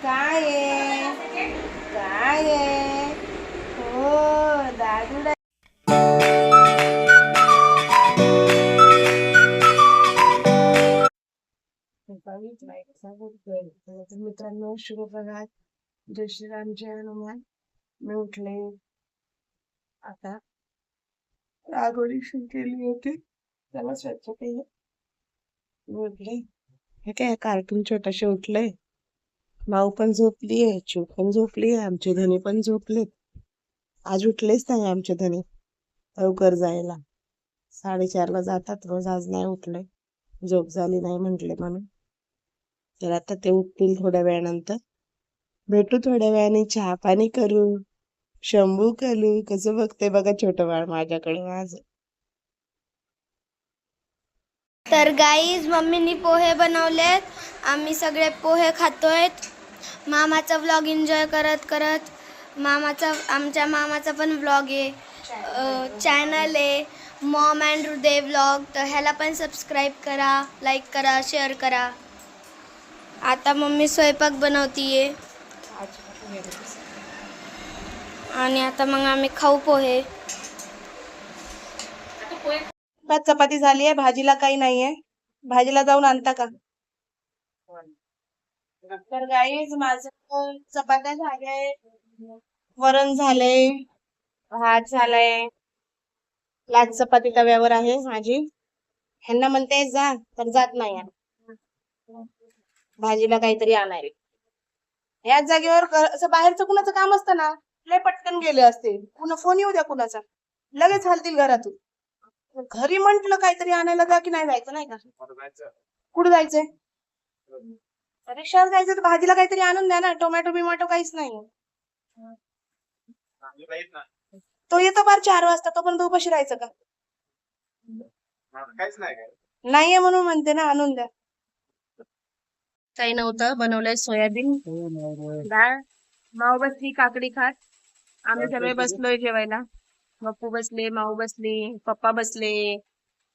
काय आहे काय आहे हो दादू मित्रांनो शुभ प्रभात. जय श्रीराम जय हनुमान. मी उठले आता रागोळी केली होती त्याला स्वच्छ केलं. मी उठले हे काय कार्टून छोटाशे उठले. माऊ पण झोपलीये चू पण झोपलीये आमचे धनी पण झोपलेत. आज उठलेच नाही आमचे धनी लवकर जायला 4:30ला जातात रोज. आज नाही उठले झोप झाली नाही म्हटले म्हणून. तर आता ते उठतील थोड्या वेळानंतर. भेटू थोड्या वेळाने चहा पाणी करू. शंभू कलू कसं बघते बघा छोटं बाळ माझ्याकडे माझं. तर गाईज मम्मीनी पोहे बनवलेत. आम्ही सगळे पोहे खातोय. मामाचा व्लॉग एन्जॉय करत करत. आमच्या मामाचा पण व्लॉग आहे, चॅनल आहे मॉम अँड हृदय व्लॉग. तर ह्याला पण सबस्क्राईब करा, लाईक करा, शेअर करा. आता मम्मी स्वयंपाक बनवतीये आणि आता मग आम्ही खाऊ पोहे. चपाती झाली आहे. भाजीला काही नाहीये. भाजीला जाऊन आणता का? तर गाईज माझं चपात्या झाले, वरण झाले, भात झालाय, लाच चपाती तव्यावर आहे माझी. ह्यांना म्हणते जा तर जात नाही. भाजीला काहीतरी आणायला याच जागेवर असं बाहेरचं कुणाचं काम असतं ना लय पटकन गेले असते. पुन्हा फोन येऊ द्या कुणाचा लगेच हलतील घरातून. घरी म्हंटल काहीतरी आणायला जा की नाही जायचं नाही का? कुठं जायचंय? रिक्षावर जायचं तर भाजीला काहीतरी आणून द्या ना. टोमॅटो बिमॅटो काहीच नाही. तो येतो फार 4 वाजता. तो पण उपाशी राहायचं का? नाहीये म्हणून म्हणते ना आणून द्या. काही नव्हतं बनवलंय सोयाबीन डाळ. माऊ बसली काकडी खात. आम्ही सगळे बसलोय जेवायला. बाप्पू बसले, माऊ बसली, पप्पा बसले,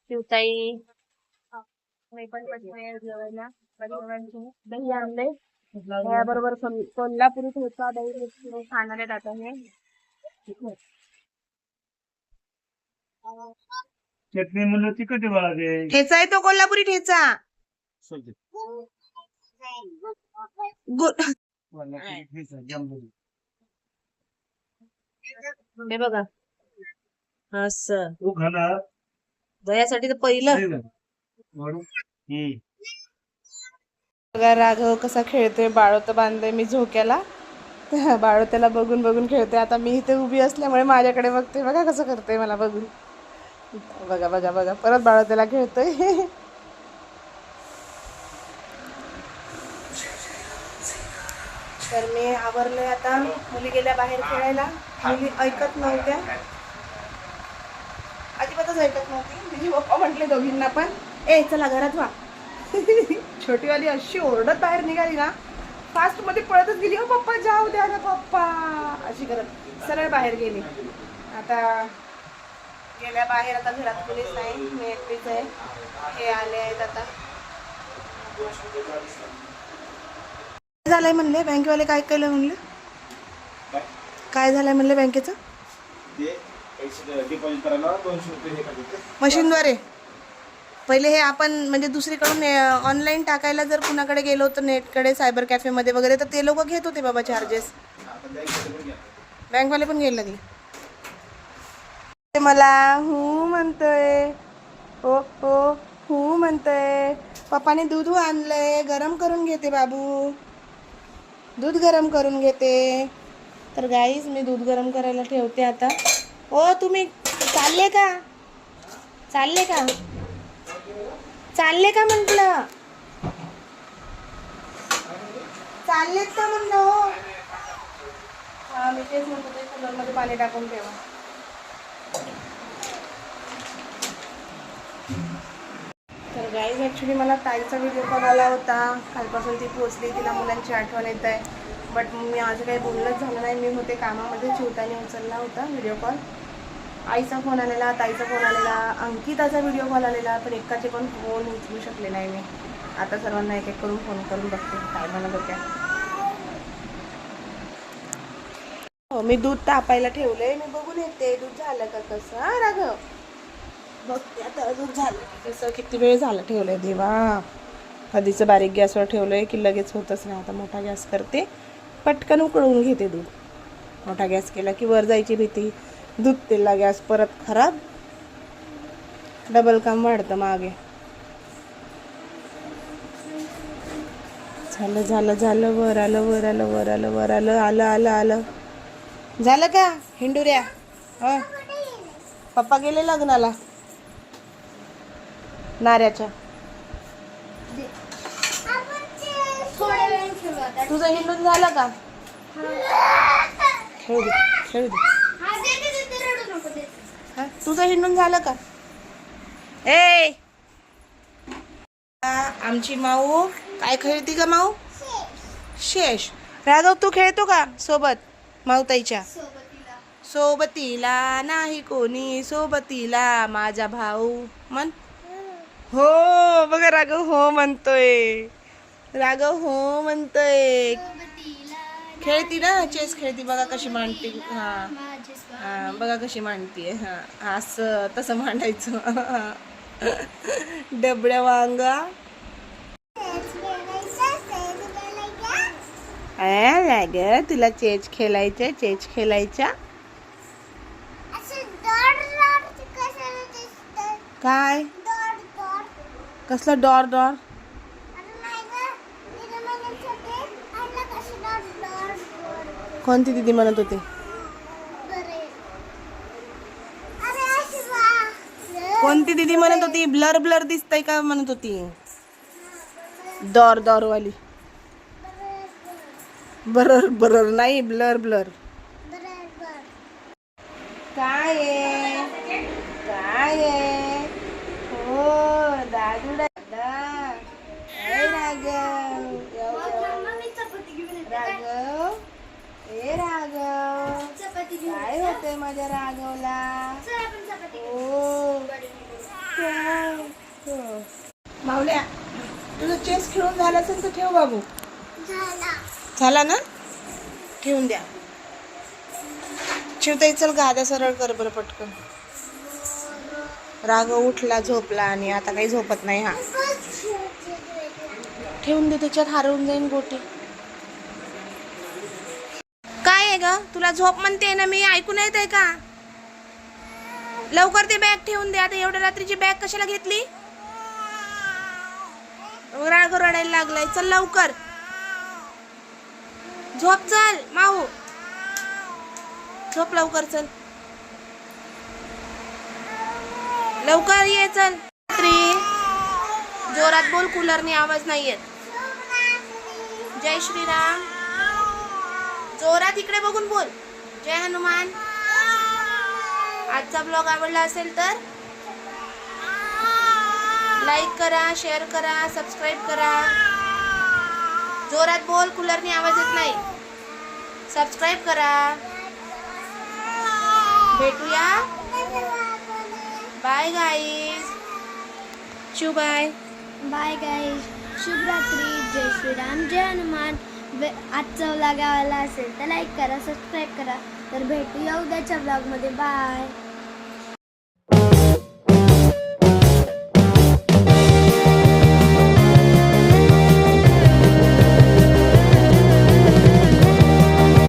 शिवताई, मी पण बसले जेवायला. दही आणले बरोबर कोल्हापुरी ठेचा दही खाणार आहेत आता हे. चटणी म्हणलं तिखट बाळा ते ठेचा आहे तो कोल्हापुरी ठेचा. हे बघा असं तू खाणार दह्यासाठी तर पहिलं बघा राघव कसा खेळतोय. बाळोत बांधलंय मी झोक्याला. बाळोत्याला बघून बघून खेळतोय. आता मी इथे उभी असल्यामुळे माझ्याकडे बघते. बघा कसं करतोय मला बघून. बघा बघा बघा परत बाळोत्याला खेळतोय. तर मी आवरले आता. मुली गेल्या बाहेर खेळायला. मुली ऐकत नव्हत्या, अजिबातच ऐकत नव्हती. तिची पप्पा म्हटले दोघींना पण ए चला घरात व्हा. छोटीवाली अशी ओरडत बाहेर निघाली ना फास्ट मध्ये पळतच गेली. हो पप्पा जाऊ द्या ना पप्पा अशी करत सरळ बाहेर गेली. आता गेल्या बाहेर. आता घरात कोणीच नाही, मी एकटीच आहे. हे आले आहेत आता. झालंय म्हणले बँकेवाले. काय केलं म्हणले? काय झालंय म्हणले बँकेचं? मशीनद्वारे पहिले हे आपण म्हणजे दुसरीकडून ऑनलाईन टाकायला जर कुणाकडे गेलो तर नेटकडे सायबर कॅफेमध्ये वगैरे तर ते लोक घेत होते बाबा चार्जेस. बँकवाले पण गेले मला हू म्हणतोय. हो हो हू म्हणतोय. पप्पाने दूध आणलंय गरम करून घेते बाबू. दूध गरम करून घेते. तर गाईज मी दूध गरम करायला ठेवते आता. ओ तुम्ही चालले का? चालले का? चालले का म्हटलं? चाललेत का म्हणलं? हा मी तेच म्हणतो ते कूलरमध्ये पाणी टाकून ठेवा. तर गाईज ॲक्च्युली मला ताईचा व्हिडिओ कॉल आला होता. कालपासून ती पोचली. तिला मुलांची आठवण येत आहे. बट मी माझं काही बोलणंच झालं नाही. मी होते कामामध्ये. चिवताने उचलला होता व्हिडिओ कॉल. आईचा फोन आलेला, ताईचा फोन आलेला, अंकिताचा व्हिडिओ कॉल आलेला. पण एकाचे पण फोन उचलू शकले नाही मी. आता सर्वांना एक एक करून फोन करून बघते काय म्हणत होत्या. हो, मी दूध तापायला ठेवलंय. मी बघून येते दूध झालं का कसं. हा राघव, बघते आता दूध झालं का कसं. किती वेळ झाला ठेवलंय देवा. कधीचं बारीक गॅसवर ठेवलंय की लगेच होतच नाही. आता मोठा गॅस करते, पटकन उकळून घेते दूध. मोठा गॅस केला की वर जायची भीती, दूध तेलला गॅस परत खराब, डबल काम वाढतं मागे. झालं झालं झालं, वर आलं वर आलं वर आलं वर आलं, आलं आलं आलं. झालं का हिंडुऱ्या? हं, पप्पा गेले लग्नाला नाऱ्याच्या. तुझं हिंडून झालं का? खेळू दे खेळू दे. हा, तुझं हिंडून झालं का? ए, आमची माऊ काय खेळती का माऊ? शेष. राघव तू खेळतो का सोबत माऊताईच्या? सोबतीला नाही कोणी सोबतीला माझा भाऊ म्हण. हो बघा राघव हो म्हणतोय. राघव हो म्हणतोय. खेळती ना, चेस खेळती. बघा कशी मांडते. हा हा, बघा कशी मांडतीये. हा असं तसं मांडायचं. डबड्या वांगा. तुला चेच खेळायचं? चेच खेळायच्या काय? कसला डॉर डॉर? कोणती दीदी म्हणत होती? कोणती दीदी म्हणत होती? ब्लर ब्लर दिसतंय का म्हणत होती? दॉर दॉर वाली. बरर बरर नाही, ब्लर ब्लर. काय आहे काय आहे? हो दादू दादा. राघव राघव, ए राघव, काय होतंय माझ्या राघवला? मावल्या, तुझं चेस खेळून झालं असेल तर ठेव बाबू. झाला ना, ठेवून द्या. शिवताई चल गाद्या सरळ कर बरं पटकन. राघव उठला झोपला आणि आता काही झोपत नाही. हा ठेवून दे, त्याच्यात हरवून जाईन गोटी. काय आहे ग, तुला झोप म्हणते ना मी, ऐकून येत आहे का? लवकर ते बॅग ठेवून दे. आता एवढ्या रात्रीची बॅग कशाला घेतली? राघव रडायला लागलाय. चल लवकर झोप. चल माऊ झोप लवकर. चल लवकर ये. चल जोरात बोल, कूलरनी आवाज नाही येत. जय श्रीराम. जोरात इकडे बघून बोल. जय हनुमान. आजचा ब्लॉग आवडला असेल तर लाईक करा, शेअर करा, सबस्क्राईब करा. जोरात बोल, कूलरनी आवाज येत नाही. सबस्क्राईब करा. भेटूया. Bye guys. शिव बाय. Bye guys. शुभ रात्री. जय श्रीराम, जय हनुमान. आजचा व्लॉग आवडला असेल तर लाईक करा, सबस्क्राईब करा. तर भेटूया उद्याच्या व्लॉगमध्ये. बाय.